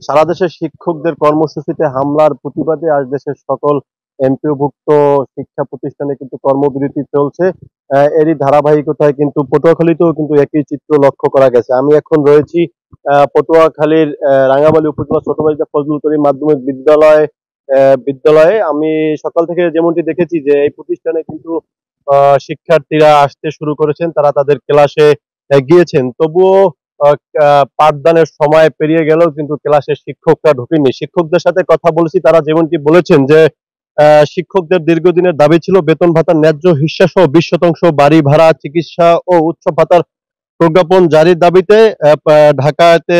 সারা দেশের শিক্ষকদের কর্মসূচিতে হামলার প্রতিবাদে আজ দেশের সকল এমপিওভুক্ত শিক্ষা প্রতিষ্ঠানে কিন্তু কর্মবিরতি চলছে। এরই ধারাবাহিকতায় কিন্তু পটুয়াখালীতেও কিন্তু একই চিত্র লক্ষ্য করা গেছে। আমি এখন রয়েছি পটুয়াখালীর রাঙ্গামালী উপজেলা ছোট বালিকা ফজলুল করিম মাধ্যমিক বিদ্যালয়ে আমি সকাল থেকে যেমনটি দেখেছি যে এই প্রতিষ্ঠানে কিন্তু শিক্ষার্থীরা আসতে শুরু করেছেন, তারা তাদের ক্লাসে গিয়েছেন। তবুও পাঠদানের সময় পেরিয়ে গেলেও কিন্তু ক্লাসে শিক্ষকরা ঢোকেননি। শিক্ষকদের সাথে কথা বলেছি, তারা যেমনটি বলেছেন যে শিক্ষকদের দীর্ঘদিনের দাবি ছিল বেতন ভাতার ন্যায্য হিস্যা সহ 20% বাড়ি ভাড়া, চিকিৎসা ও উৎসব ভাতার প্রজ্ঞাপন জারির দাবিতে ঢাকাতে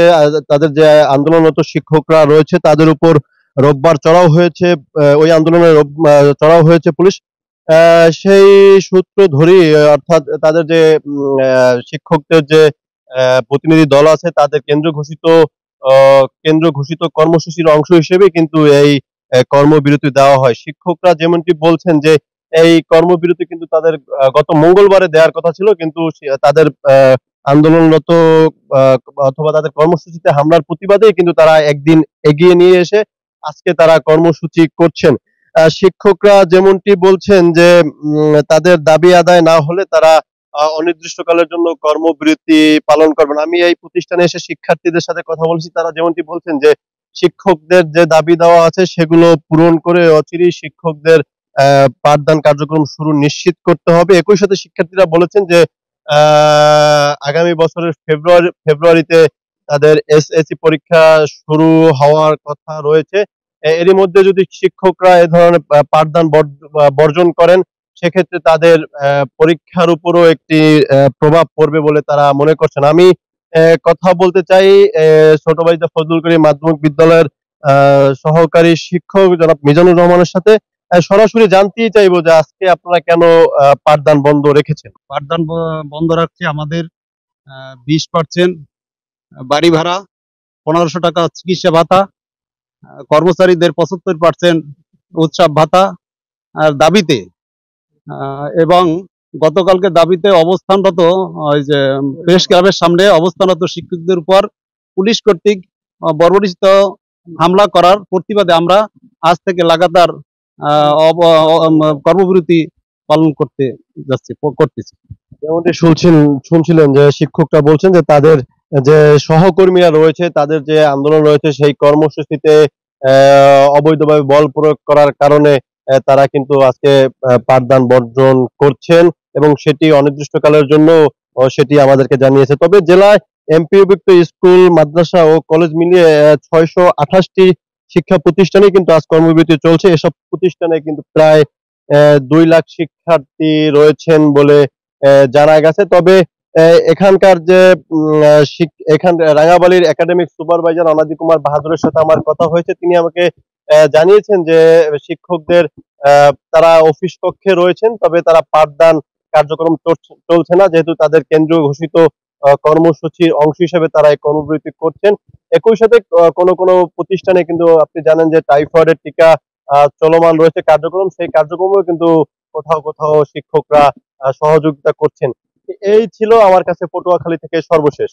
তাদের যে আন্দোলনরত শিক্ষকরা রয়েছে তাদের উপর রোববার চড়াও হয়েছে। ওই আন্দোলনে চড়াও হয়েছে পুলিশ। সেই সূত্র ধরেই অর্থাৎ তাদের যে শিক্ষকদের যে প্রতিনিধি দল আছে তাদের কেন্দ্র ঘোষিত কর্মসূচির অংশ হিসেবে কিন্তু এই কর্মবিরতি দেওয়া হয়। শিক্ষকরা যেমনটি বলছেন যে এই কর্মবিরতি কিন্তু তাদের গত মঙ্গলবারে দেওয়ার কথা ছিল, কিন্তু তাদের আন্দোলনরত আহ, অথবা তাদের কর্মসূচিতে হামলার প্রতিবাদেই কিন্তু তারা একদিন এগিয়ে নিয়ে এসে আজকে তারা কর্মসূচি করছেন। শিক্ষকরা যেমনটি বলছেন যে তাদের দাবি আদায় না হলে তারা অনির্দিষ্টকালের জন্য কর্মবিরতি পালন করবেন। আমি এই প্রতিষ্ঠানে এসে শিক্ষার্থীদের সাথে কথা বলছি, তারা যেমনটি বলছেন যে শিক্ষকদের যে দাবি দেওয়া আছে সেগুলো পূরণ করে অচিরেই শিক্ষকদের পাঠদান কার্যক্রম শুরু নিশ্চিত করতে হবে। একই সাথে শিক্ষার্থীরা বলেছেন যে আগামী বছরের ফেব্রুয়ারিতে তাদের এসএসসি পরীক্ষা শুরু হওয়ার কথা রয়েছে। এরই মধ্যে যদি শিক্ষকরা এ ধরনের পাঠদান বর্জন করেন সেক্ষেত্রে তাদের পরীক্ষার উপরও একটি প্রভাব পড়বে বলে তারা মনে করছেন। আমি কথা বলতে চাই ছোট বাড়িতে ফজলুল করিম মাধ্যমিক বিদ্যালয়ের সহকারী শিক্ষক জনাব মিজানুর রহমানের সাথে। সরাসরি জানতেই চাইবো যে আজকে আপনারা কেন পাঠদান বন্ধ রেখেছেন। পাঠদান বন্ধ রাখছি। আমাদের 20% বাড়ি ভাড়া, 1500 টাকা চিকিৎসা ভাতা, কর্মচারীদের 75% উৎসব ভাতা আর দাবিতে এবং গতকালকে দাবিতে অবস্থানরত ওই যে প্রেস ক্লাবের সামনে অবস্থানরত শিক্ষকদের উপর পুলিশ কর্তৃক বর্বরিত হামলা করার প্রতিবাদে আমরা আজ থেকে লাগাতার কর্মবিরতি পালন করতেছি। যেমনটি শুনছিলেন যে শিক্ষকরা বলছেন যে তাদের যে সহকর্মীরা রয়েছে তাদের যে আন্দোলন রয়েছে সেই কর্মসূচিতে অবৈধভাবে বল প্রয়োগ করার কারণে তারা কিন্তু আজকে পাঠদান বর্জন করছেন এবং সেটি অনির্দিষ্টকালের জন্য সেটি আমাদেরকে জানিয়েছে। তবে জেলায় এমপিওভুক্ত স্কুল, মাদ্রাসা ও কলেজ মিলিয়ে 628টি শিক্ষা প্রতিষ্ঠানে কিন্তু আজ কর্মবিরতি চলছে। এসব প্রতিষ্ঠানে কিন্তু প্রায় 2 লাখ শিক্ষার্থী রয়েছেন বলে জানা গেছে। তবে এখানকার যে এখান রাঙাবালির একাডেমিক সুপারভাইজার অনাদি কুমার বাহাদুরের সাথে আমার কথা হয়েছে, তিনি আমাকে জানিয়েছেন যে শিক্ষকদের তারা অফিস কক্ষে রয়েছেন, তবে তারা পাঠদান কার্যক্রম চলছে না, যেহেতু তাদের কেন্দ্রীয় ঘোষিত কর্মসূচির অংশ হিসেবে তারা এই কর্মবিরতি করছেন। একই সাথে কোনো কোনো প্রতিষ্ঠানে কিন্তু আপনি জানেন যে টাইফয়েডের টিকা চলমান রয়েছে কার্যক্রম, সেই কার্যক্রমেও কিন্তু কোথাও কোথাও শিক্ষকরা সহযোগিতা করছেন। এই ছিল আমার কাছে পটুয়াখালী থেকে সর্বশেষ।